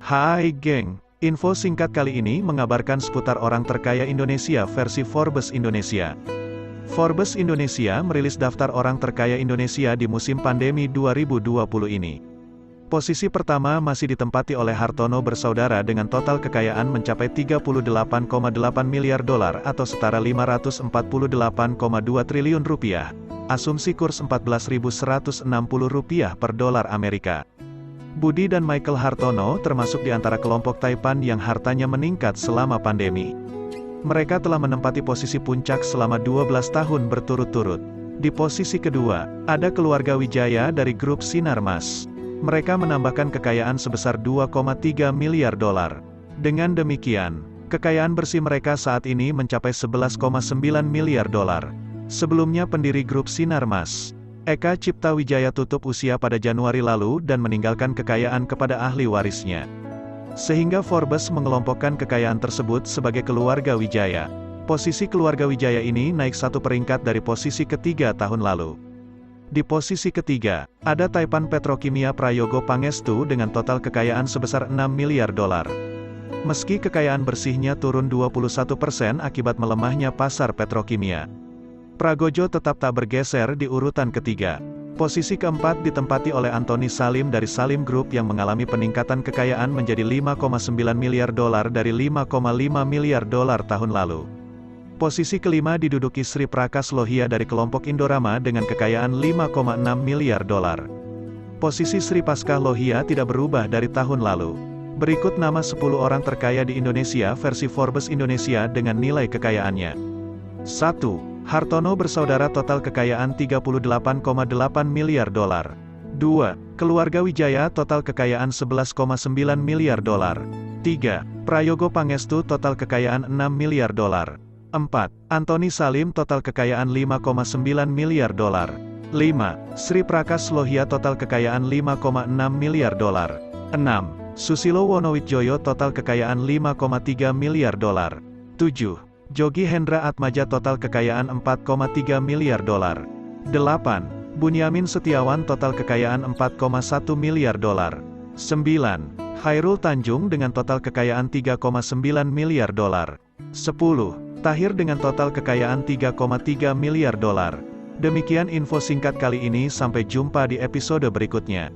Hai geng, info singkat kali ini mengabarkan seputar orang terkaya Indonesia versi Forbes Indonesia. Forbes Indonesia merilis daftar orang terkaya Indonesia di musim pandemi 2020 ini. Posisi pertama masih ditempati oleh Hartono bersaudara dengan total kekayaan mencapai 38,8 miliar dolar atau setara 548,2 triliun rupiah. Asumsi kurs Rp14.160 per dolar Amerika. Budi dan Michael Hartono termasuk di antara kelompok Taipan yang hartanya meningkat selama pandemi. Mereka telah menempati posisi puncak selama 12 tahun berturut-turut. Di posisi kedua, ada keluarga Wijaya dari grup Sinarmas. Mereka menambahkan kekayaan sebesar 2,3 miliar dolar. Dengan demikian, kekayaan bersih mereka saat ini mencapai 11,9 miliar dolar. Sebelumnya pendiri grup Sinarmas, Eka Cipta Wijaya tutup usia pada Januari lalu dan meninggalkan kekayaan kepada ahli warisnya. Sehingga Forbes mengelompokkan kekayaan tersebut sebagai keluarga Wijaya. Posisi keluarga Wijaya ini naik satu peringkat dari posisi ketiga tahun lalu. Di posisi ketiga, ada Taipan Petrokimia Prayogo Pangestu dengan total kekayaan sebesar 6 miliar dolar. Meski kekayaan bersihnya turun 21% akibat melemahnya pasar petrokimia, Pragojo tetap tak bergeser di urutan ketiga. Posisi keempat ditempati oleh Antoni Salim dari Salim Group yang mengalami peningkatan kekayaan menjadi 5,9 miliar dolar dari 5,5 miliar dolar tahun lalu. Posisi kelima diduduki Sri Prakas Lohia dari kelompok Indorama dengan kekayaan 5,6 miliar dolar. Posisi Sri Paskah Lohia tidak berubah dari tahun lalu. Berikut nama 10 orang terkaya di Indonesia versi Forbes Indonesia dengan nilai kekayaannya. 1. Hartono bersaudara total kekayaan 38,8 miliar dolar. 2. Keluarga Wijaya total kekayaan 11,9 miliar dolar. 3. Prayogo Pangestu total kekayaan 6 miliar dolar. 4. Antoni Salim total kekayaan 5,9 miliar dolar. 5. Sri Prakas Lohia total kekayaan 5,6 miliar dolar. 6. Susilo Wonowijoyo total kekayaan 5,3 miliar dolar. 7. Jogi Hendra Atmaja total kekayaan 4,3 miliar dolar. 8. Bunyamin Setiawan total kekayaan 4,1 miliar dolar. 9. Khairul Tanjung dengan total kekayaan 3,9 miliar dolar. 10. Tahir dengan total kekayaan 3,3 miliar dolar. Demikian info singkat kali ini, sampai jumpa di episode berikutnya.